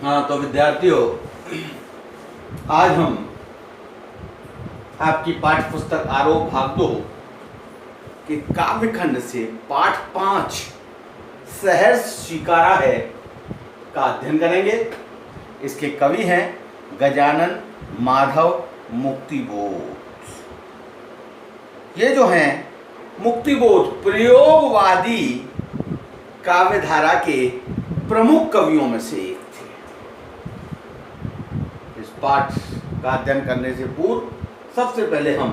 हाँ तो विद्यार्थियों, आज हम आपकी पाठ्य पुस्तक आरोप भाग 2 के काव्यखंड से पाठ 5 सहर्ष शिकारा है का अध्ययन करेंगे। इसके कवि हैं गजानन माधव मुक्तिबोध। ये जो हैं मुक्तिबोध प्रयोगवादी काव्यधारा के प्रमुख कवियों में से एक थे। इस पाठ का अध्ययन करने से पूर्व सबसे पहले हम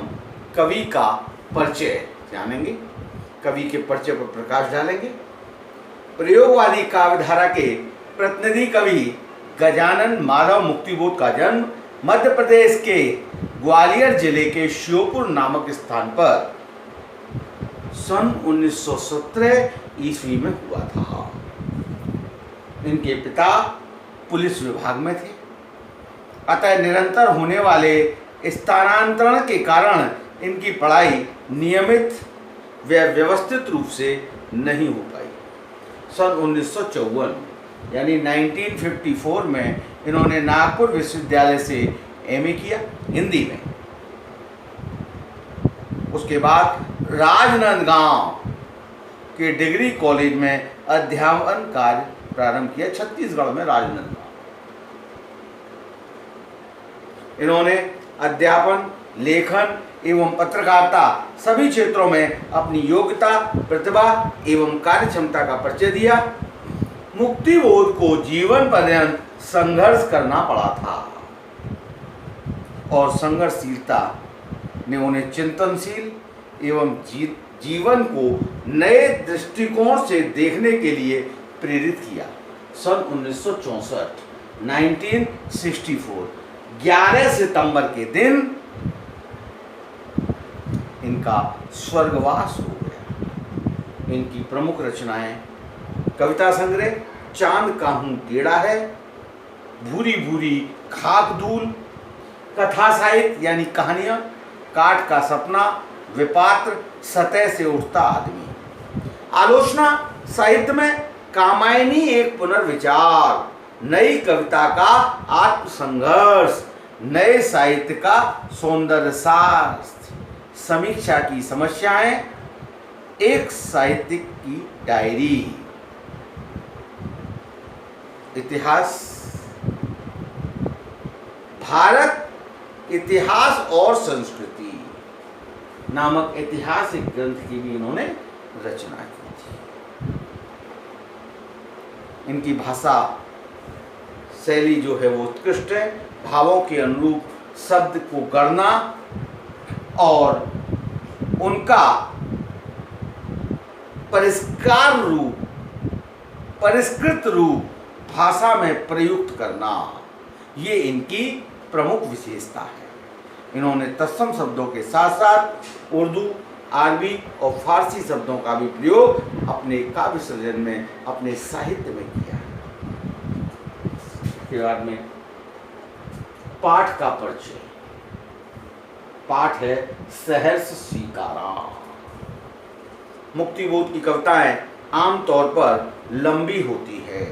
कवि का परिचय जानेंगे, कवि के परिचय पर प्रकाश डालेंगे। प्रयोगवादी काव्यधारा के प्रतिनिधि कवि गजानन माधव मुक्तिबोध का जन्म मध्य प्रदेश के ग्वालियर जिले के श्योपुर नामक स्थान पर सन 1917 ईस्वी में हुआ था। इनके पिता पुलिस विभाग में थे, अतः निरंतर होने वाले स्थानांतरण के कारण इनकी पढ़ाई नियमित व व्यवस्थित रूप से नहीं हो पाई। सन 1954 यानी 1954 में इन्होंने नागपुर विश्वविद्यालय से एमए किया हिंदी में। उसके बाद राजनांदगांव के डिग्री कॉलेज में अध्यापन कार्य प्रारंभ किया, छत्तीसगढ़ में राजनांदगांव। इन्होंने अध्यापन, लेखन एवं पत्रकारिता सभी क्षेत्रों में अपनी योग्यता, प्रतिभा एवं कार्यक्षमता का परिचय दिया। मुक्तिबोध को जीवन पर्यंत संघर्ष करना पड़ा था और संघर्षशीलता ने उन्हें चिंतनशील एवं जीवन को नए दृष्टिकोण से देखने के लिए प्रेरित किया। सन 1964 1964 11 सितंबर के दिन इनका स्वर्गवास हो गया। इनकी प्रमुख रचनाएं कविता संग्रह चांद का हूं टेढ़ा है, भूरी भूरी खाक धूल, कथा साहित्य यानी कहानियां, काट का सपना, विपात्र, सतह से उठता आदमी। आलोचना साहित्य में कामायनी एक पुनर्विचार, नई कविता का आत्मसंघर्ष, नए साहित्य का सौंदर्य शास्त्र, समीक्षा की समस्याएं, एक साहित्यिक की डायरी। इतिहास, भारत इतिहास और संस्कृति नामक ऐतिहासिक ग्रंथ की भी इन्होंने रचना की थी। इनकी भाषा शैली जो है वो उत्कृष्ट है। भावों के अनुरूप शब्द को गढ़ना और उनका परिष्कृत रूप भाषा में प्रयुक्त करना, ये इनकी प्रमुख विशेषता है। इन्होंने तत्सम शब्दों के साथ साथ उर्दू, अरबी और फारसी शब्दों का भी प्रयोग अपने काव्य सृजन में, अपने साहित्य में किया। इसके बाद में पाठ का परिचय। पाठ है सहर्ष शिकारा। मुक्तिबोध की कविताएं आमतौर पर लंबी होती है।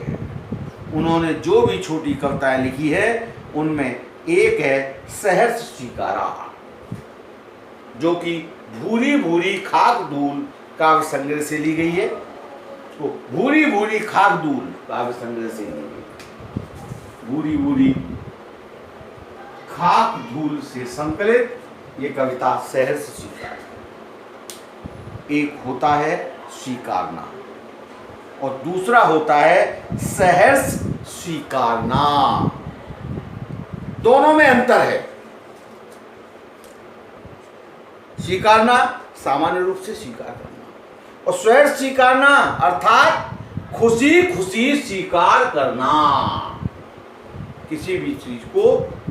उन्होंने जो भी छोटी कविताएं लिखी है उनमें एक है सहर्ष शिकारा, जो कि भूरी भूरी खाक धूल काव्य संग्रह से ली गई है। तो भूरी भूरी खाक धूल काव्य संग्रह से ली गई, भूरी भूरी खाक धूल से संकलित ये कविता सहर्ष शिकारा। एक होता है स्वीकारना और दूसरा होता है सहर्ष स्वीकारना। दोनों में अंतर है। स्वीकारना सामान्य रूप से स्वीकार करना और सहर्ष स्वीकारना अर्थात खुशी खुशी स्वीकार करना, किसी भी चीज को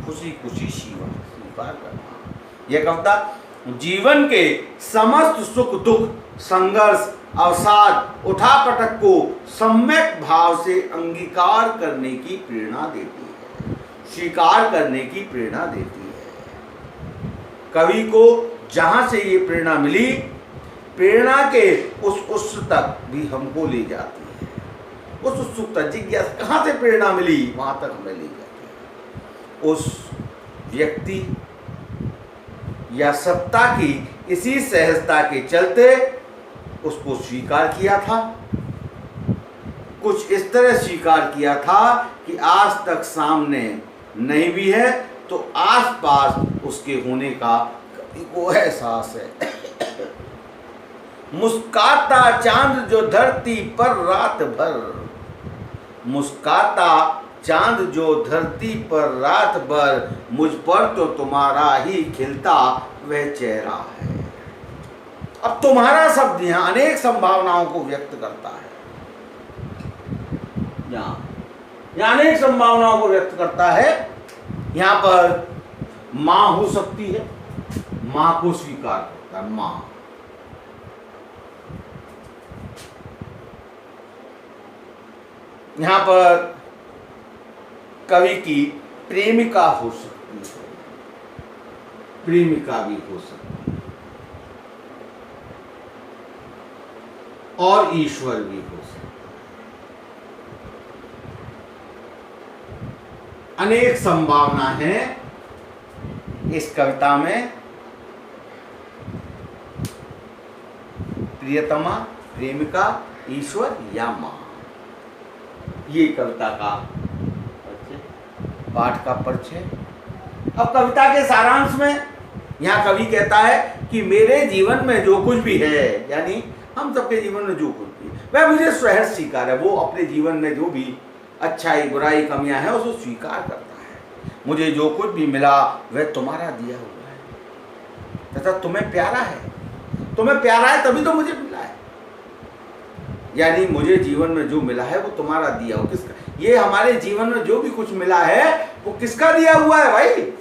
खुशी खुशी स्वीकार करना। यह कविता जीवन के समस्त सुख दुख, संघर्ष, अवसाद, उठापटक को सम्यक भाव से अंगीकार करने की प्रेरणा देती है, स्वीकार करने की प्रेरणा देती है। कवि को जहां से ये प्रेरणा मिली, प्रेरणा के उस तक भी हमको ले जाती है। उस उत्सुकता जिज्ञासा कहाँ से प्रेरणा मिली, वहां तक हमें ले जाती है। उस व्यक्ति या सत्ता की इसी सहजता के चलते उसको स्वीकार किया था, कुछ इस तरह स्वीकार किया था कि आज तक सामने नहीं भी है तो आसपास उसके होने का कभी को एहसास है। मुस्काता चांद जो धरती पर रात भर, मुस्काता चांद जो धरती पर रात भर, मुझ पर तो तुम्हारा ही खिलता वह चेहरा है। अब तुम्हारा शब्द यहाँ अनेक संभावनाओं को व्यक्त करता है, यहाँ अनेक संभावनाओं को व्यक्त करता है। यहाँ पर माँ हो सकती है, माँ को स्वीकार करता है, माँ। यहाँ पर कवि की प्रेमिका हो सकती है, प्रेमिका भी हो सकती है, और ईश्वर भी हो सकता है। अनेक संभावना है इस कविता में। प्रियतमा, प्रेमिका, ईश्वर या मां, ये कविता का पाठ का परिचय। अब कविता के सारांश में यहाँ कवि कहता है कि मेरे जीवन में जो कुछ भी है, यानी हम सबके जीवन में जो कुछ भी है, वह मुझे सहज स्वीकार है। वो अपने जीवन में जो भी अच्छाई बुराई कमियां हैं उसको स्वीकार करता है। मुझे जो कुछ भी मिला वह तुम्हारा दिया हुआ है तथा तुम्हें प्यारा है, तुम्हें प्यारा है तभी तो मुझे मिला है। यानी मुझे जीवन में जो मिला है वो तुम्हारा दिया हुआ। किसका? ये हमारे जीवन में जो भी कुछ मिला है वो किसका दिया हुआ है भाई?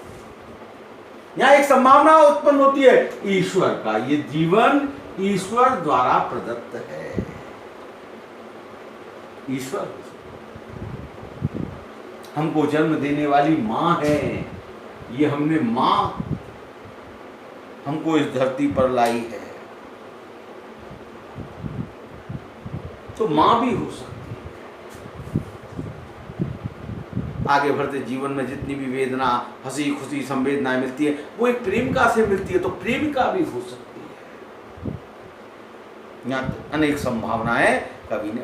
यहाँ एक संभावना उत्पन्न होती है ईश्वर का। ये जीवन ईश्वर द्वारा प्रदत्त है। ईश्वर हमको जन्म देने वाली मां है। ये हमने मां हमको इस धरती पर लाई है, तो मां भी हो सकती है। आगे बढ़ते जीवन में जितनी भी वेदना, हंसी खुशी, संवेदनाएं मिलती है वो एक प्रेमिका से मिलती है, तो प्रेमिका भी हो सकती है। यहाँ अनेक संभावनाएं कवि ने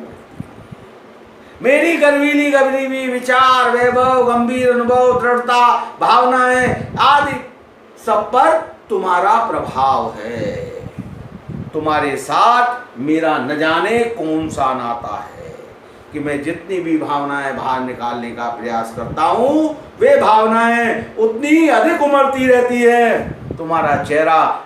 मेरी गर्वीली गरीबी, विचार, वैभव, गंभीर अनुभव, दृढ़ता, भावनाएं आदि सब पर तुम्हारा प्रभाव है। तुम्हारे साथ मेरा न जाने कौन सा नाता है कि मैं जितनी भी भावनाएं बाहर निकालने का प्रयास करता हूं वे भावनाएं उतनी ही अधिक उमड़ती रहती है। तुम्हारा चेहरा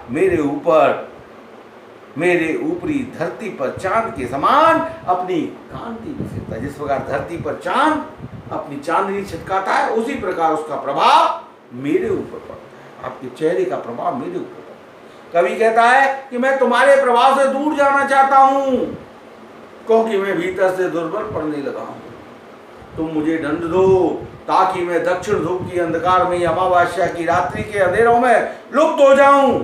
मेरे ऊपरी धरती पर चांद के समान अपनी कांति बिखेरता है। जिस प्रकार धरती पर चांद अपनी चांदनी छिटकाता है, उसी प्रकार उसका प्रभाव मेरे ऊपर पड़ता है। आपके चेहरे का प्रभाव मेरे ऊपर पड़ता है। कवि कहता है कि मैं तुम्हारे प्रभाव से दूर जाना चाहता हूं, क्योंकि मैं भीतर से दुर्बल पड़ने लगा हूं। तुम मुझे दंड दो ताकि मैं दक्षिण ध्रुव की अंधकार में, अमावस्या की रात्रि के अंधेरों में लुप्त हो जाऊं।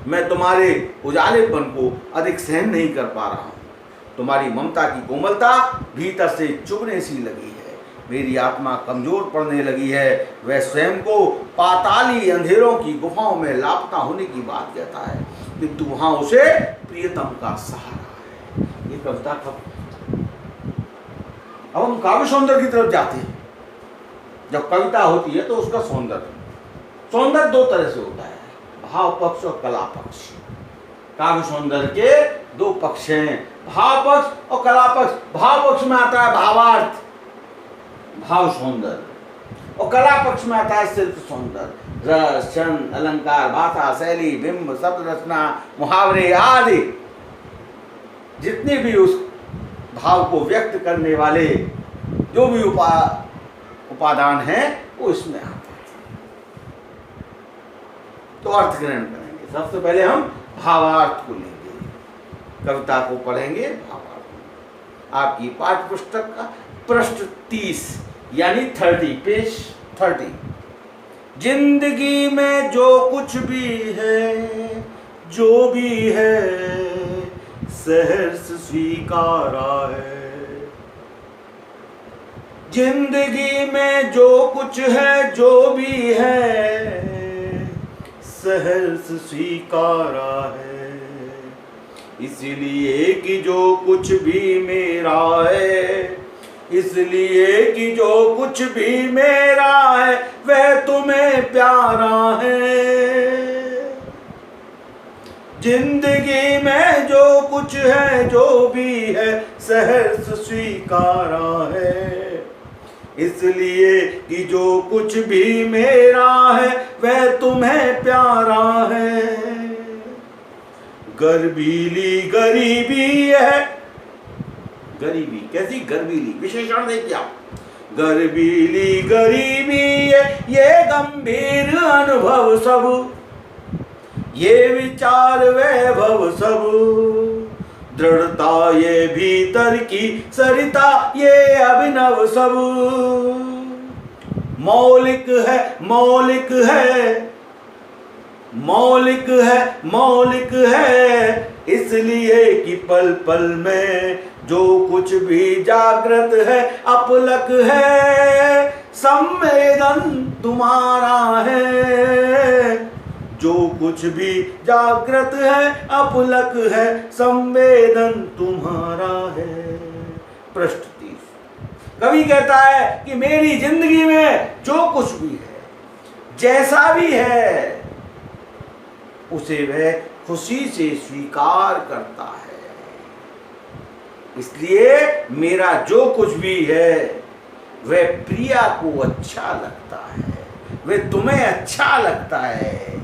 मैं तुम्हारे उजालेपन को अधिक सहन नहीं कर पा रहा हूं। तुम्हारी ममता की कोमलता भीतर से चुभने सी लगी है। मेरी आत्मा कमजोर पड़ने लगी है। वह स्वयं को पाताली अंधेरों की गुफाओं में लापता होने की बात कहता है, किंतु वहां उसे प्रियतम का सहारा है। ये कविता कब? अब हम काव्य सौंदर्य की तरफ जाते हैं। जब कविता होती है तो उसका सौंदर्य दो तरह से होता है, भाव पक्ष और कला पक्ष। काव्य सौंदर्य के दो पक्ष हैं, भाव पक्ष और कला पक्ष। भाव पक्ष में आता है भावार्थ, भाव सौंदर्य, और कला पक्ष में आता है शिल्प सौंदर्य, रस, छंद, अलंकार, भाषा, शैली, बिंब, शब्द रचना, मुहावरे आदि जितने भी उस भाव को व्यक्त करने वाले जो भी उपादान हैं वो इसमें आते हैं। तो अर्थ ग्रहण करेंगे। सबसे पहले हम भावार्थ को लेंगे, कविता को पढ़ेंगे भावार्थ। आपकी पाठ्य पुस्तक का पृष्ठ 30 यानी 30, पेज 30। जिंदगी में जो कुछ भी है, जो भी है सहर्ष स्वीकारा है। जिंदगी में जो कुछ है जो भी है सहर्ष स्वीकारा है, इसलिए कि जो कुछ भी मेरा है, इसलिए कि जो कुछ भी मेरा है वह तुम्हें प्यारा है। जिंदगी में जो कुछ है जो भी है सहर्ष स्वीकारा है, इसलिए कि जो कुछ भी मेरा है वह तुम्हें प्यारा है। गर्वीली गरीबी है, गरीबी कैसी गर्वीली, विशेषण देखिए आप, गर्वीली गरीबी है ये गंभीर अनुभव सब, ये विचार वैभव सब, दृढ़ता ये भीतर की सरिता ये अभिनव सब, मौलिक है मौलिक है मौलिक है मौलिक है, इसलिए कि पल पल में जो कुछ भी जागृत है अपलक है, संवेदन तुम्हारा है। जो कुछ भी जागृत है अपलक है, संवेदन तुम्हारा है। पृष्ठ 30। कवि कहता है कि मेरी जिंदगी में जो कुछ भी है, जैसा भी है, उसे वह खुशी से स्वीकार करता है। इसलिए मेरा जो कुछ भी है वह प्रिया को अच्छा लगता है, वह तुम्हें अच्छा लगता है।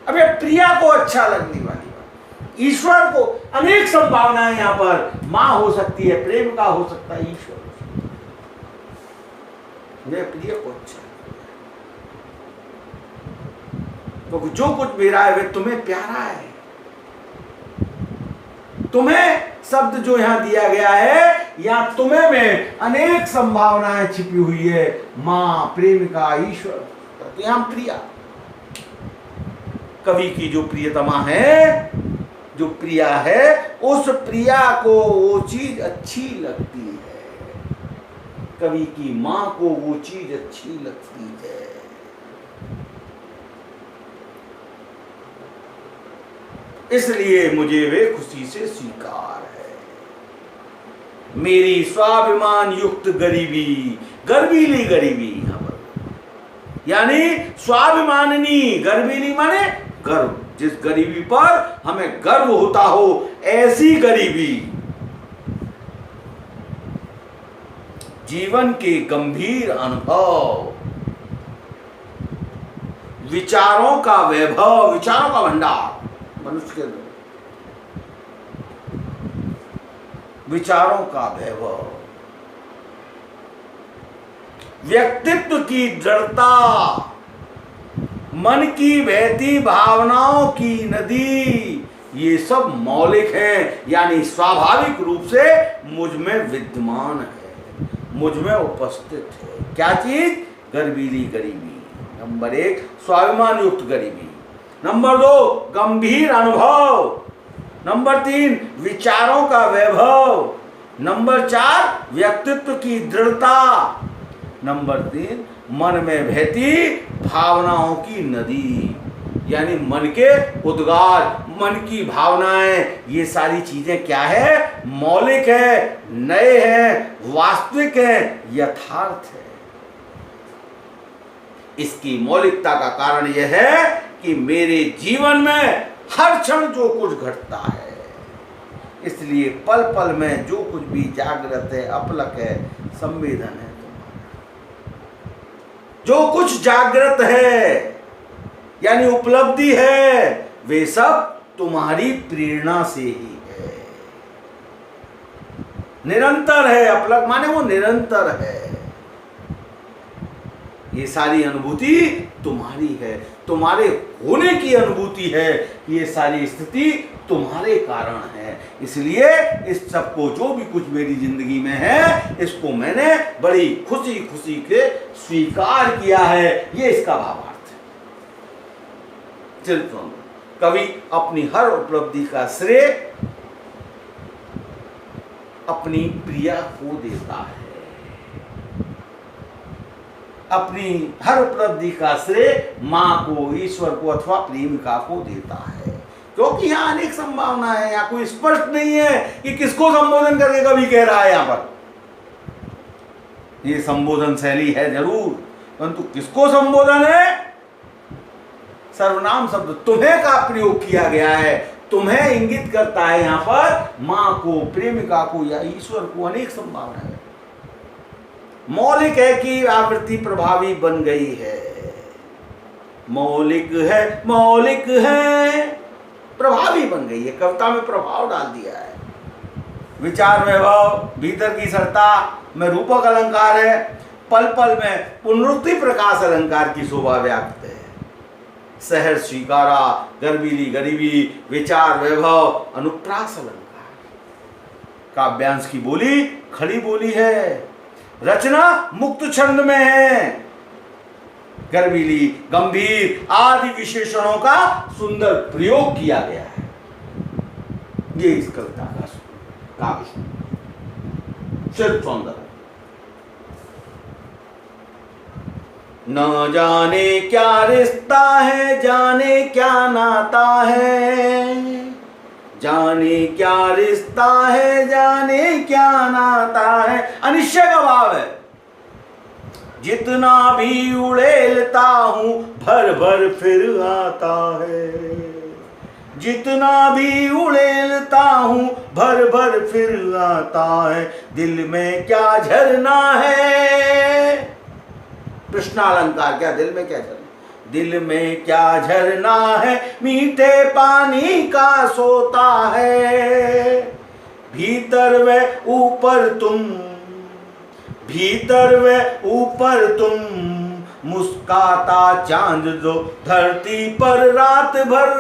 अब ये प्रिया को अच्छा लगने वाली बात, ईश्वर को अनेक संभावनाएं यहाँ पर, मां हो सकती है, प्रेम का हो सकता है, ईश्वर हो सकता है, वह प्रिया को अच्छा, तो जो कुछ मेरा है वह तुम्हें प्यारा है। तुम्हें शब्द जो यहां दिया गया है, या तुम्हें में अनेक संभावनाएं छिपी हुई है, मां, प्रेमिका, ईश्वर, तो यहां प्रिया, कवि की जो प्रियतमा है, जो प्रिया है, उस प्रिया को वो चीज अच्छी लगती है, कवि की मां को वो चीज अच्छी लगती है। इसलिए मुझे वे खुशी से स्वीकार है। मेरी स्वाभिमान युक्त गरीबी, गर्वीली गरीबी, यहां पर यानी स्वाभिमानिनी, गर्वीली माने गर्व, जिस गरीबी पर हमें गर्व होता हो, ऐसी गरीबी, जीवन के गंभीर अनुभव, विचारों का वैभव, विचारों का भंडार, मनुष्य के अंदर विचारों का वैभव, व्यक्तित्व की दृढ़ता, मन की बहती भावनाओं की नदी, ये सब मौलिक हैं, यानी स्वाभाविक रूप से मुझ में विद्यमान है, मुझ में उपस्थित है। क्या चीज? गर्वीली गरीबी। नंबर 1 स्वाभिमान युक्त गरीबी, नंबर 2 गंभीर अनुभव, नंबर 3 विचारों का वैभव, नंबर 4 व्यक्तित्व की दृढ़ता, नंबर 3 मन में बहती भावनाओं की नदी, यानी मन के उद्गार, मन की भावनाएं, ये सारी चीजें क्या है? मौलिक है, नए हैं, वास्तविक है, यथार्थ है। इसकी मौलिकता का कारण यह है कि मेरे जीवन में हर क्षण जो कुछ घटता है, इसलिए पल पल में जो कुछ भी जागृत है, अपलक है, संवेदन है, जो कुछ जागृत है यानी उपलब्धि है, वे सब तुम्हारी प्रेरणा से ही है, निरंतर है। अपलक माने वो निरंतर है। ये सारी अनुभूति तुम्हारी है, तुम्हारे होने की अनुभूति है, ये सारी स्थिति तुम्हारे कारण है। इसलिए इस सबको, जो भी कुछ मेरी जिंदगी में है, इसको मैंने बड़ी खुशी खुशी के स्वीकार किया है। ये इसका भावार्थ है। चलिए, कवि अपनी हर उपलब्धि का श्रेय अपनी प्रिया को देता है। अपनी हर उपलब्धि का श्रेय माँ को, ईश्वर को अथवा प्रेमिका को देता है, क्योंकि यहाँ अनेक संभावना है। यहाँ कोई स्पष्ट नहीं है कि किसको संबोधन करके कवि कह रहा है। यहाँ पर ये संबोधन शैली है जरूर, परंतु किसको संबोधन है? सर्वनाम शब्द तुम्हें का प्रयोग किया गया है, तुम्हें इंगित करता है यहाँ पर माँ को, प्रेमिका को या ईश्वर को। अनेक संभावना है। मौलिक है कि आवृत्ति प्रभावी बन गई है। मौलिक है प्रभावी बन गई है, कविता में प्रभाव डाल दिया है। विचार वैभव, भीतर की सरता में रूपक अलंकार है, पल पल में पुनरुक्ति प्रकाश अलंकार की शोभा व्याप्त है। सहर स्वीकारा, गर्वीली गरीबी, विचार वैभव, अनुप्रास अलंकार। काव्यांश की बोली खड़ी बोली है, रचना मुक्त छंद में है, गर्वीली, गंभीर आदि विशेषणों का सुंदर प्रयोग किया गया है। ये इस कविता का काव्य सिर्फ सौंदर्य। न जाने क्या रिश्ता है, जाने क्या नाता है, जाने क्या रिश्ता है, जाने क्या नाता है। अनिश्चय का भाव है। जितना भी उड़ेलता हूं भर भर फिर आता है, जितना भी उड़ेलता हूं भर भर फिर आता है। दिल में क्या झरना है, प्रश्नालंकार, क्या दिल में क्या झरना? दिल में क्या झरना है, मीठे पानी का सोता है। भीतर व ऊपर तुम, भीतर व ऊपर तुम, मुस्काता चांद जो धरती पर रात भर,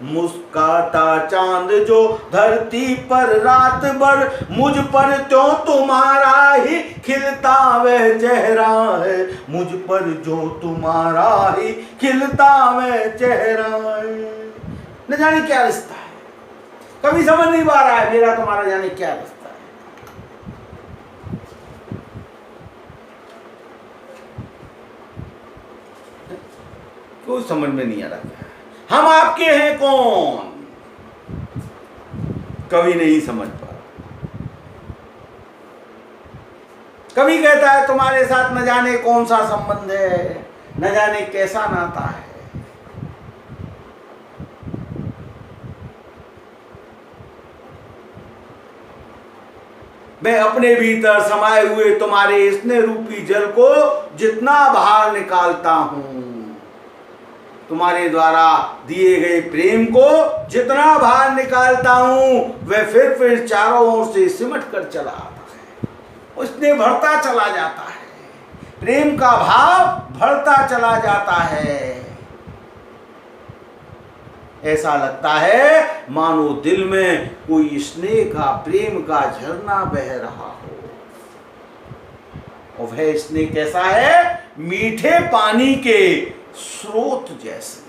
मुस्काता चांद जो धरती पर रात भर। मुझ पर तो तुम्हारा ही खिलता वह चेहरा है, मुझ पर जो तुम्हारा ही खिलता वह चेहरा है। न जाने क्या रिश्ता है, कभी समझ नहीं पा रहा है मेरा तुम्हारा जाने क्या रिश्ता है। कोई समझ में नहीं आ रहा। हम आपके हैं कौन, कवि नहीं समझ पा रहा। कवि कहता है तुम्हारे साथ न जाने कौन सा संबंध है, न जाने कैसा नाता है। मैं अपने भीतर समाये हुए तुम्हारे स्नेह रूपी जल को जितना बाहर निकालता हूं, तुम्हारे द्वारा दिए गए प्रेम को जितना बाहर निकालता हूं, वह फिर चारों ओर से सिमट कर चला आता है, उसने बढ़ता चला जाता है, प्रेम का भाव बढ़ता चला जाता है। ऐसा लगता है मानो दिल में कोई स्नेह का, प्रेम का झरना बह रहा हो। और वह स्नेह कैसा है? मीठे पानी के स्रोत जैसे।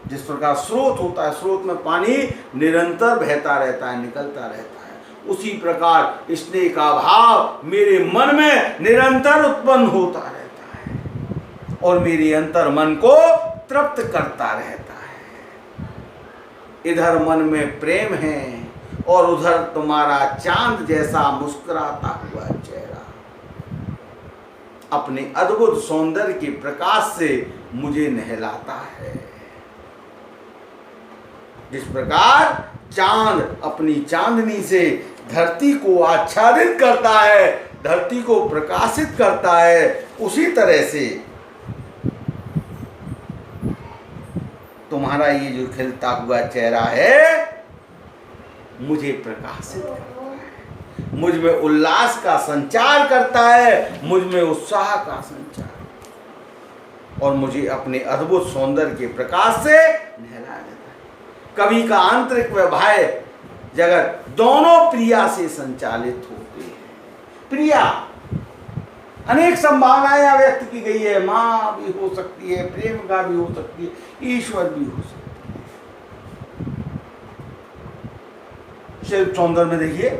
जिस प्रकार स्रोत होता है, स्रोत में पानी निरंतर बहता रहता है, निकलता रहता है, उसी प्रकार स्नेह का भाव मेरे मन में निरंतर उत्पन्न होता रहता है और मेरे अंतर मन को तृप्त करता रहता है। इधर मन में प्रेम है और उधर तुम्हारा चांद जैसा मुस्कुराता हुआ चेहरा अपने अद्भुत सौंदर्य के प्रकाश से मुझे नहलाता है। जिस प्रकार चांद अपनी चांदनी से धरती को आच्छादित करता है, धरती को प्रकाशित करता है, उसी तरह से तुम्हारा ये जो खिलता हुआ चेहरा है मुझे प्रकाशित करता है, मुझ में उल्लास का संचार करता है, मुझ में उत्साह का संचार, और मुझे अपने अद्भुत सौंदर्य के प्रकाश से नहला देता है। कवि का आंतरिक व बाह्य जगत दोनों प्रिया से संचालित होते हैं। प्रिया अनेक संभावनाएं व्यक्त की गई है, माँ भी हो सकती है, प्रेम का भी हो सकती है, ईश्वर भी हो सकती है। शिल्प सौंदर्य में देखिए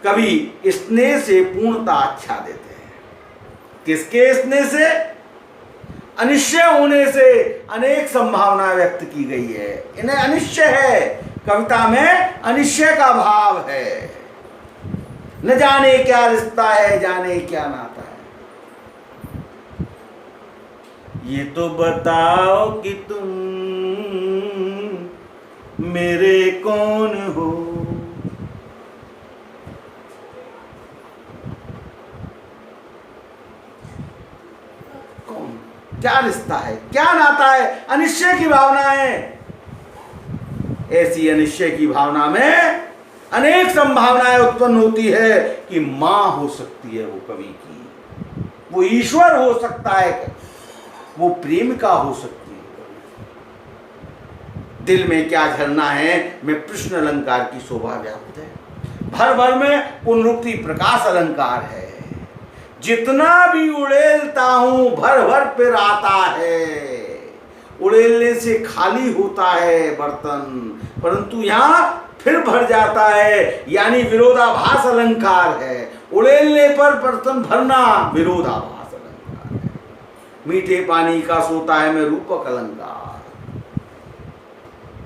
कवि स्नेह से पूर्णता आच्छा देते हैं। किसके स्नेह से? अनिश्चय होने से अनेक संभावनाएं व्यक्त की गई है। इन्हें अनिश्चय है, कविता में अनिश्चय का भाव है। न जाने क्या रिश्ता है, जाने क्या नाता है। ये तो बताओ कि तुम मेरे कौन हो। कौन, क्या रिश्ता है, क्या नाता है? अनिश्चय की भावना है। ऐसी अनिश्चय की भावना में अनेक संभावनाएं उत्पन्न होती है कि मां हो सकती है वो कवि की, वो ईश्वर हो सकता है, वो प्रेमिका हो सकती है। दिल में क्या झरना है में प्रश्न अलंकार की शोभा व्याप्त है। भर भर में पुनरुक्ति प्रकाश अलंकार है। जितना भी उड़ेलता हूं भर भर फिर आता है। उड़ेलने से खाली होता है बर्तन, परंतु यहां फिर भर जाता है, यानी विरोधाभास अलंकार है। उड़ेलने पर बर्तन भरना विरोधाभास अलंकार है। मीठे पानी का सोता है में रूपक अलंकार।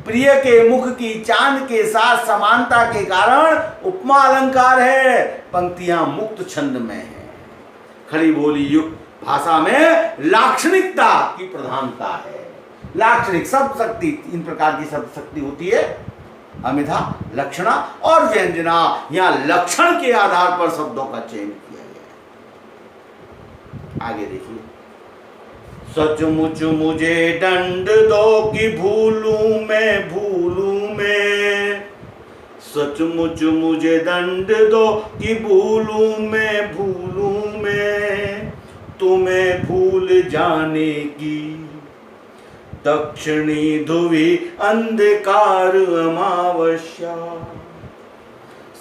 प्रिय के मुख की चांद के साथ समानता के कारण उपमा अलंकार है। पंक्तियां मुक्त छंद में है। खड़ी बोली युक्त भाषा में लाक्षणिकता की प्रधानता है। लाक्षणिक शब्द शक्ति, इन प्रकार की शब्द शक्ति होती है, अमिधा, लक्षणा और व्यंजना। यहां लक्षण के आधार पर शब्दों का चयन किया गया। आगे देखिए, सचमुच मुझे दंड दो कि भूलूं मैं। सचमुच मुझे दंड दो कि भूलूं मैं। तुम्हें भूल जाने की दक्षिणी ध्रुवी अंधकार अमावस्या।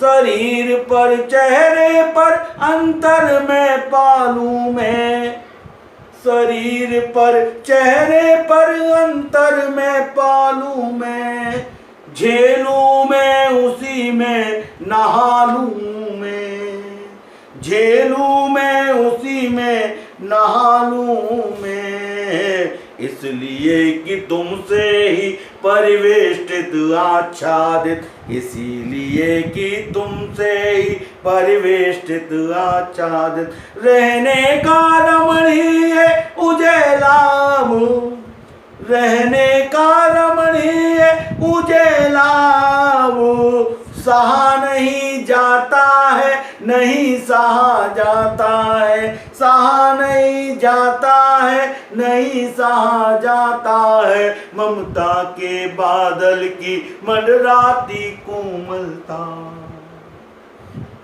शरीर पर चेहरे पर अंतर में पालूं मैं। शरीर पर चेहरे पर अंतर में पालूं मैं। झेलूं मैं उसी में नहालूं मैं। झेलूं मैं उसी में नहालूं मैं। इसलिए कि तुमसे ही परिवेष्टित आच्छादित। इसीलिए कि तुमसे ही परिवेष्टित आच्छादित। रहने का रमणीय उजेलाम। रहने का रमणीय उजेलाम। सहा नहीं जाता है, नहीं सहा जाता है। सहा नहीं जाता है, नहीं सहा जाता है। ममता के बादल की मंडराती कोमलता।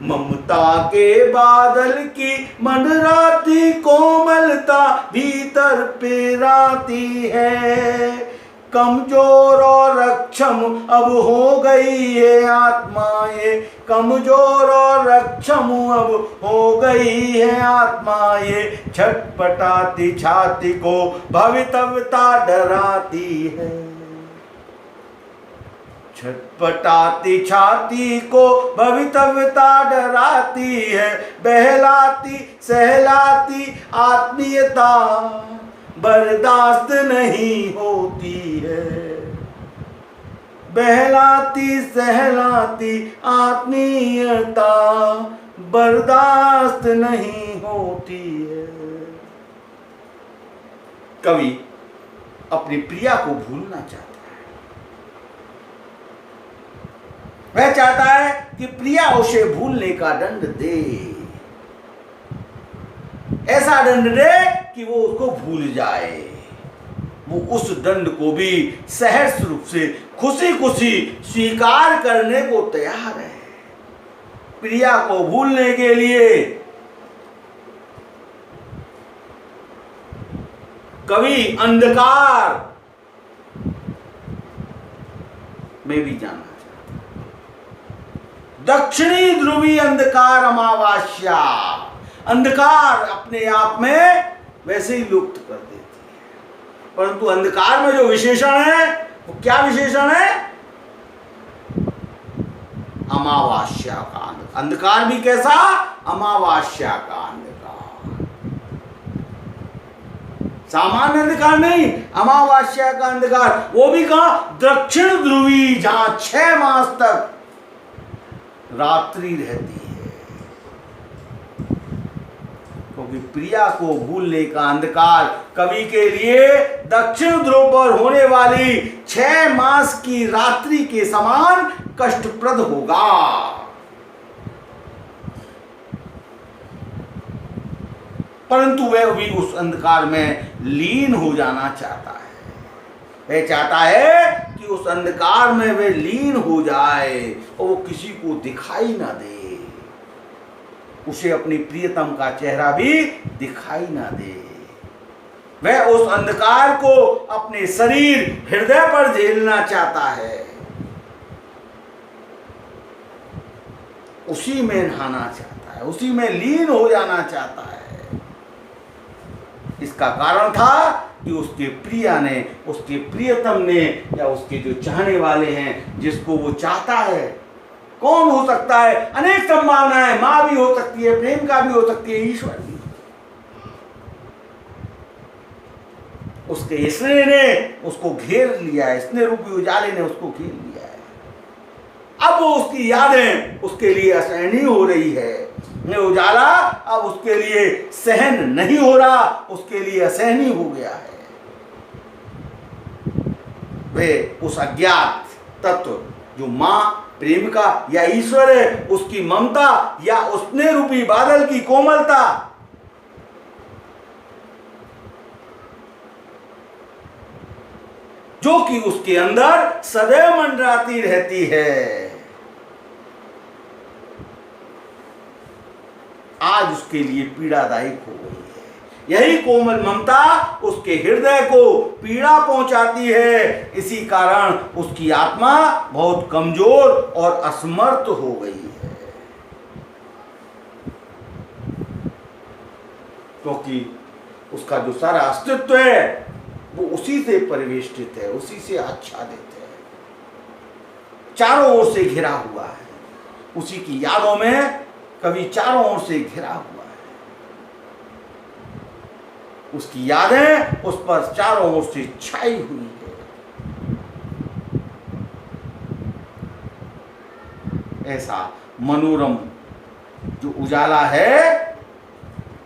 ममता के बादल की मंडराती कोमलता भीतर पिराती है। कमजोर और अक्षम अब हो गई है आत्माएं। कमजोर और अक्षम अब हो गई है आत्माएं। छटपटाती छाती को भवितव्यता डराती है। छटपटाती छाती को भवितव्यता डराती है। बहलाती सहलाती आत्मीयता बर्दाश्त नहीं होती है। बहलाती सहलाती आत्मीयता बर्दाश्त नहीं होती है। कवि अपनी प्रिया को भूलना चाहता है। वह चाहता है कि प्रिया उसे भूलने का दंड दे। ऐसा दंड दे कि वो उसको भूल जाए। वो उस दंड को भी सहज रूप से खुशी खुशी स्वीकार करने को तैयार है। प्रिया को भूलने के लिए कवि अंधकार में भी जाना चाहता है। दक्षिणी ध्रुवी अंधकार अमावास्या। अंधकार अपने आप में वैसे ही लुप्त कर देती है, परंतु अंधकार में जो विशेषण है वो क्या विशेषण है? अमावास्या का अंधकार भी कैसा? अमावास्या का अंधकार। सामान्य अंधकार नहीं, अमावस्या का अंधकार, वो भी कहा दक्षिण ध्रुवी, जहां 6 मास तक रात्रि रहती है। क्योंकि प्रिया को भूलने का अंधकार कवि के लिए दक्षिण ध्रुव पर होने वाली 6 मास की रात्रि के समान कष्टप्रद होगा। परंतु वह भी उस अंधकार में लीन हो जाना चाहता है। वह चाहता है कि उस अंधकार में वह लीन हो जाए और वो किसी को दिखाई ना दे, उसे अपनी प्रियतम का चेहरा भी दिखाई ना दे। वह उस अंधकार को अपने शरीर हृदय पर झेलना चाहता है, उसी में नहाना चाहता है, उसी में लीन हो जाना चाहता है। इसका कारण था कि उसके प्रिया ने, उसके प्रियतम ने, या उसके जो चाहने वाले हैं, जिसको वो चाहता है, कौन हो सकता है? अनेक संभावनाएं, मां भी हो सकती है, प्रेम का भी हो सकती है, ईश्वर भी। उसके स्नेह ने उसको घेर लिया है, स्नेह रूपी उजाले ने उसको घेर लिया है। अब वो उसकी यादें उसके लिए असहनीय हो रही है। उजाला अब उसके लिए सहन नहीं हो रहा, उसके लिए असहनीय हो गया है। वे उस अज्ञात तत्व जो मां, प्रेमिका या ईश्वर है, उसकी ममता या उसने रूपी बादल की कोमलता, जो कि उसके अंदर सदैव मंडराती रहती है, आज उसके लिए पीड़ादायक हो गई है। यही कोमल ममता उसके हृदय को पीड़ा पहुंचाती है। इसी कारण उसकी आत्मा बहुत कमजोर और असमर्थ हो गई है, क्योंकि उसका जो सारा अस्तित्व है वो उसी से परिवेष्टित है, उसी से आच्छादित है, चारों ओर से घिरा हुआ है। उसी की यादों में कभी चारों ओर से घिरा हुआ है। उसकी यादें उस पर चारों ओर से छाई हुई है। ऐसा मनोरम जो उजाला है,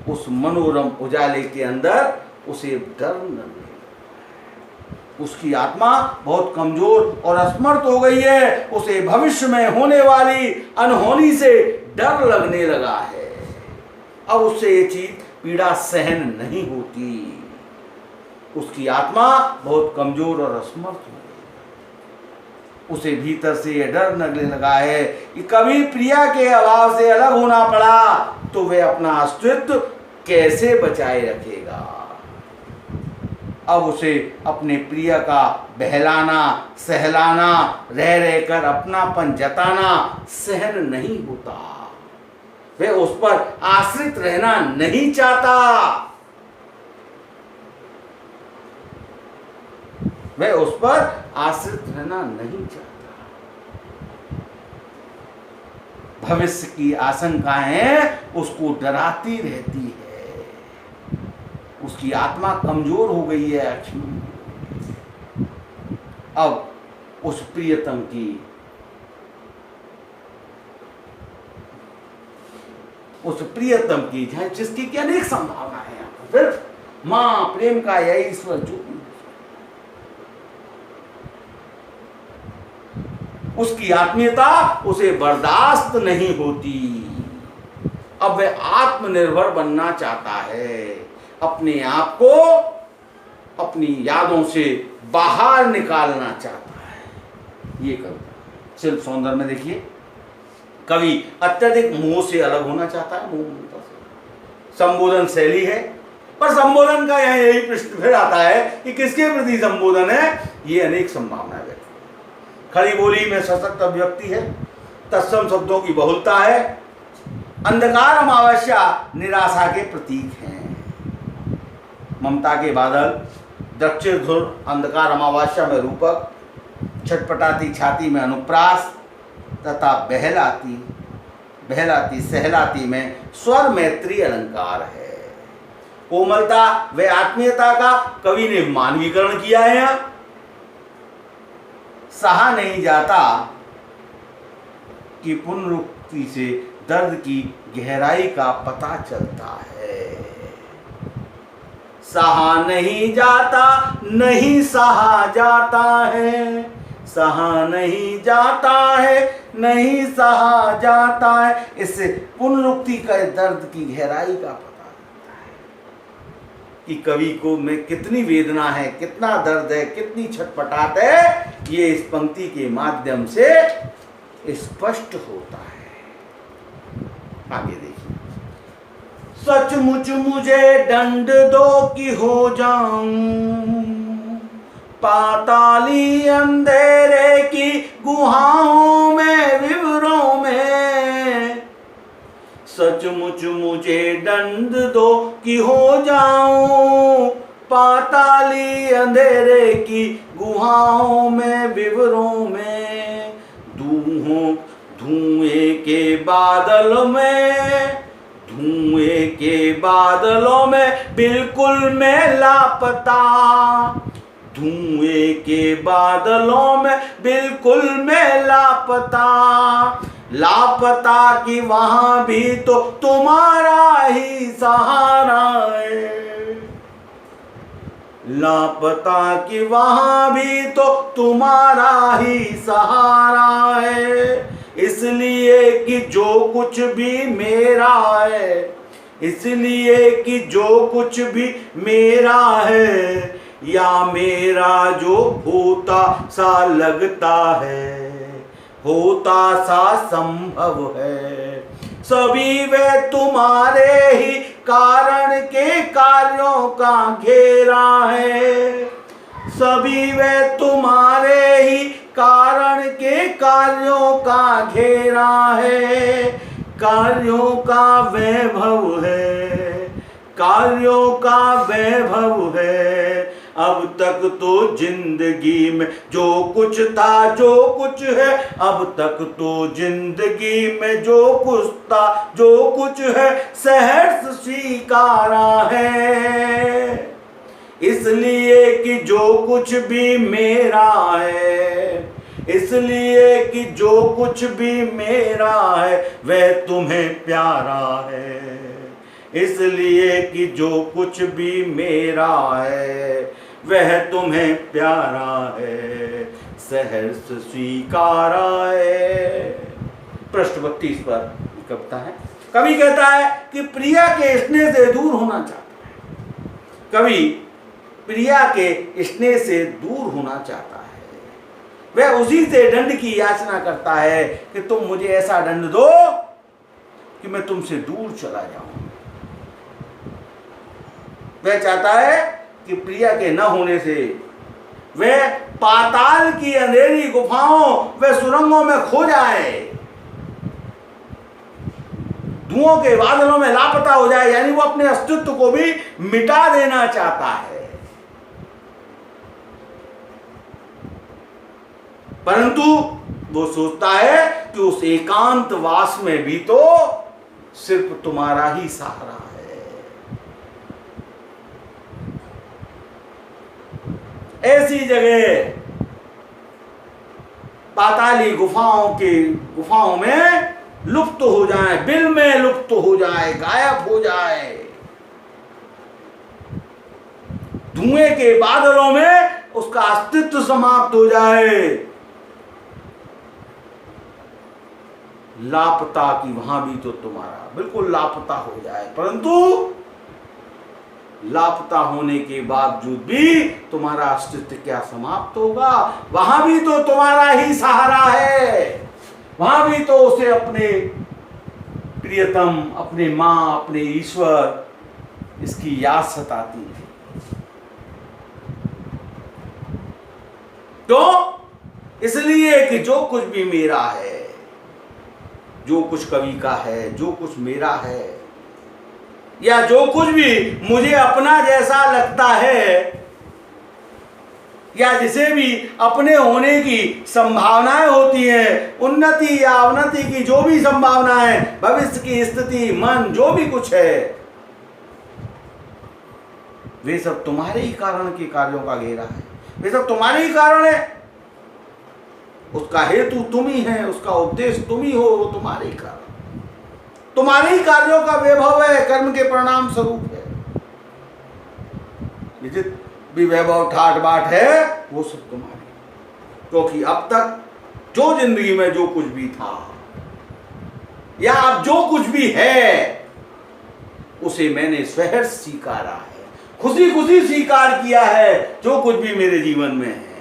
उस मनोरम उजाले के अंदर उसे डर लगने, उसकी आत्मा बहुत कमजोर और असमर्थ हो गई है। उसे भविष्य में होने वाली अनहोनी से डर लगने लगा है। अब उससे ये चीज पीड़ा सहन नहीं होती। उसकी आत्मा बहुत कमजोर और असमर्थ हो गई। उसे भीतर से यह डर लगने लगा है कि कभी प्रिया के अभाव से अलग होना पड़ा तो वह अपना अस्तित्व कैसे बचाए रखेगा। अब उसे अपने प्रिय का बहलाना, सहलाना, रह रहकर अपनापन जताना सहन नहीं होता। वह उस पर आश्रित रहना नहीं चाहता। वह उस पर आश्रित रहना नहीं चाहता। भविष्य की आशंकाएं उसको डराती रहती है। उसकी आत्मा कमजोर हो गई है। अब उस प्रियतम की, जिसकी की अनेक संभावनाएं हैं, फिर मां, प्रेम का या ईश्वर, जो भी उसकी आत्मीयता उसे बर्दाश्त नहीं होती। अब वह आत्मनिर्भर बनना चाहता है, अपने आप को अपनी यादों से बाहर निकालना चाहता है। ये कविता शिल्प सौंदर्य में देखिए, कवि अत्यधिक मोह से अलग होना चाहता है। मोह से संबोधन शैली है, पर संबोधन का यहाँ यही प्रश्न फिर आता है कि किसके प्रति संबोधन है। ये अनेक संभावनाएं व्यक्त, खड़ी बोली में सशक्त अभिव्यक्ति है, तत्सम शब्दों की बहुलता है, अंधकार अमावस्या निराशा के प्रतीक हैं। ममता के बादल, दक्षिण ध्रुव अंधकार अमावस्या में रूपक, छटपटाती छाती में अनुप्रास तथा बहलाती सहलाती में स्वर मैत्री अलंकार है। कोमलता व आत्मीयता का कवि ने मानवीकरण किया है। यहाँ सहा नहीं जाता कि पुनरुक्ति से दर्द की गहराई का पता चलता है। सहा नहीं जाता, नहीं सहा जाता है, सहा नहीं जाता है, नहीं सहा जाता है। इससे पुनरुक्ति का दर्द की गहराई का पता लगता है कि कवि को में कितनी वेदना है, कितना दर्द है, कितनी छटपटाहट है, ये इस पंक्ति के माध्यम से स्पष्ट होता है। आगे देखिए, सचमुच मुझे दंड दो कि हो जाऊं पाताली अंधेरे की गुहाओं में, विवरों में। सचमुच मुझे दंड दो कि हो जाऊं पाताली अंधेरे की गुहाओं में, विवरों में। धुएं के बादल में, धुएं के बादलों में बिल्कुल मैं लापता, धुएं के बादलों में बिल्कुल मैं लापता। लापता कि वहां भी तो तुम्हारा ही सहारा है, लापता कि वहां भी तो तुम्हारा ही सहारा है। इसलिए कि जो कुछ भी मेरा है, इसलिए कि जो कुछ भी मेरा है, या मेरा जो होता सा लगता है, होता सा संभव है। सभी वे तुम्हारे ही कारण के कार्यों का घेरा है, सभी वे तुम्हारे ही कारण के कार्यों का घेरा है। कार्यों का वैभव है, कार्यों का वैभव है। अब तक तो जिंदगी में जो कुछ था, जो कुछ है, अब तक तो जिंदगी में जो कुछ था, जो कुछ है, सहर्ष स्वीकारा है। इसलिए कि जो कुछ भी मेरा है, इसलिए कि जो कुछ भी मेरा है, वह तुम्हें प्यारा है। इसलिए कि जो कुछ भी मेरा है, वह तुम्हें प्यारा है, सहर्ष स्वीकारा है। पृष्ठ 32 पर कविता है। कवि कहता है कि प्रिया के स्नेह से दूर होना चाहता है, कवि प्रिया के स्नेह से दूर होना चाहता है। वह उसी से दंड की याचना करता है कि तुम मुझे ऐसा दंड दो कि मैं तुमसे दूर चला जाऊं। वह चाहता है कि प्रिया के न होने से वह पाताल की अंधेरी गुफाओं व सुरंगों में खो जाए, धुओं के बादलों में लापता हो जाए, यानी वो अपने अस्तित्व को भी मिटा देना चाहता है। परंतु वो सोचता है कि उस एकांतवास में भी तो सिर्फ तुम्हारा ही सहारा है। ऐसी जगह पाताली गुफाओं में लुप्त हो जाए, बिल में लुप्त हो जाए, गायब हो जाए, धुएं के बादलों में उसका अस्तित्व समाप्त हो जाए, लापता कि वहां भी तो तुम्हारा, बिल्कुल लापता हो जाए। परंतु लापता होने के बावजूद भी तुम्हारा अस्तित्व क्या समाप्त होगा? वहां भी तो तुम्हारा ही सहारा है, वहां भी तो उसे अपने प्रियतम, अपने मां, अपने ईश्वर, इसकी याद सताती है। तो इसलिए कि जो कुछ भी मेरा है, जो कुछ कवि का है, जो कुछ मेरा है, या जो कुछ भी मुझे अपना जैसा लगता है, या जिसे भी अपने होने की संभावनाएं होती हैं, उन्नति या अवनति की जो भी संभावनाएं, भविष्य की स्थिति, मन, जो भी कुछ है, वे सब तुम्हारे ही कारण के कार्यों का घेरा है, वे सब तुम्हारे ही कारण है, उसका हेतु तुम ही है, उसका उद्देश्य तुम ही हो, वो तुम्हारे ही कारण, तुम्हारे ही कार्यों का वैभव है, कर्म के परिणाम स्वरूप है। जित भी वैभव ठाट बाट है वो सब तुम्हारे, क्योंकि अब तक जो जिंदगी में जो कुछ भी था या अब जो कुछ भी है उसे मैंने स्वहर्ष स्वीकारा है, खुशी खुशी स्वीकार किया है जो कुछ भी मेरे जीवन में है,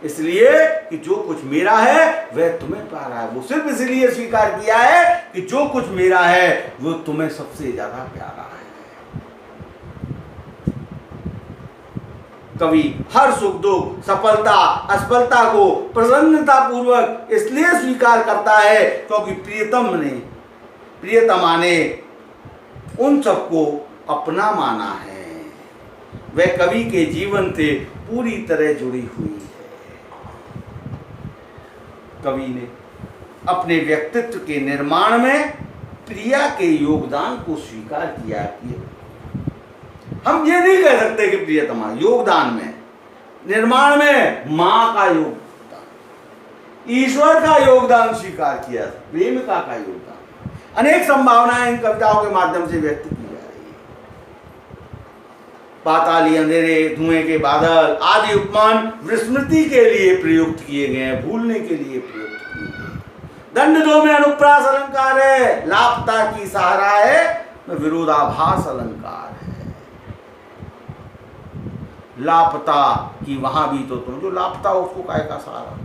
इसलिए कि जो कुछ मेरा है वह तुम्हें प्यारा है। वो सिर्फ इसलिए स्वीकार किया है कि जो कुछ मेरा है वो तुम्हें सबसे ज्यादा प्यारा है। कवि हर सुख दुख, सफलता असफलता को प्रसन्नता पूर्वक इसलिए स्वीकार करता है क्योंकि प्रियतमा ने उन सबको अपना माना है, वह कवि के जीवन से पूरी तरह जुड़ी हुई है। कवि ने अपने व्यक्तित्व के निर्माण में प्रिया के योगदान को स्वीकार किया कि हम ये नहीं कह सकते कि प्रियतमा योगदान में, निर्माण में मां का योगदान, ईश्वर का योगदान स्वीकार किया, प्रेमिका का योगदान, अनेक संभावनाएं इन कविताओं के माध्यम से व्यक्त की जा रही है। पाताली अंधेरे, धुएं के बादल आदि उपमान विस्मृति के लिए प्रयुक्त किए गए हैं, भूलने के लिए प्रयुक्त किए गए। दंड दो में अनुप्रास अलंकार है, लापता की सहारा है, विरोधाभास अलंकार है। लापता की वहां भी तो तुम, जो लापता उसको काय का सहारा,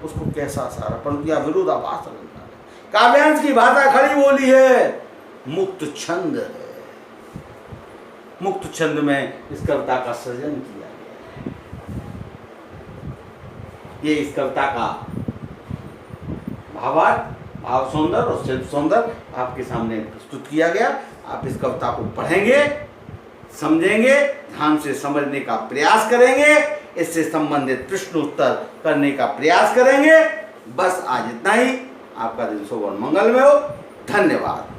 उसको कैसा सहारा, परंतु यह विरोधाभास अलंकार है। काव्यांश की भाषा खड़ी बोली है, मुक्त छंद है, मुक्त छंद में इस कविता का सृजन किया गया है। ये इस कविता का भावार्थ, भाव सौंदर्य और शिल्प सौंदर्य आपके सामने प्रस्तुत किया गया। आप इस कविता को पढ़ेंगे, समझेंगे, ध्यान से समझने का प्रयास करेंगे, इससे संबंधित प्रश्न उत्तर करने का प्रयास करेंगे। बस आज इतना ही। आपका दिन शुभ और मंगलमय हो। धन्यवाद।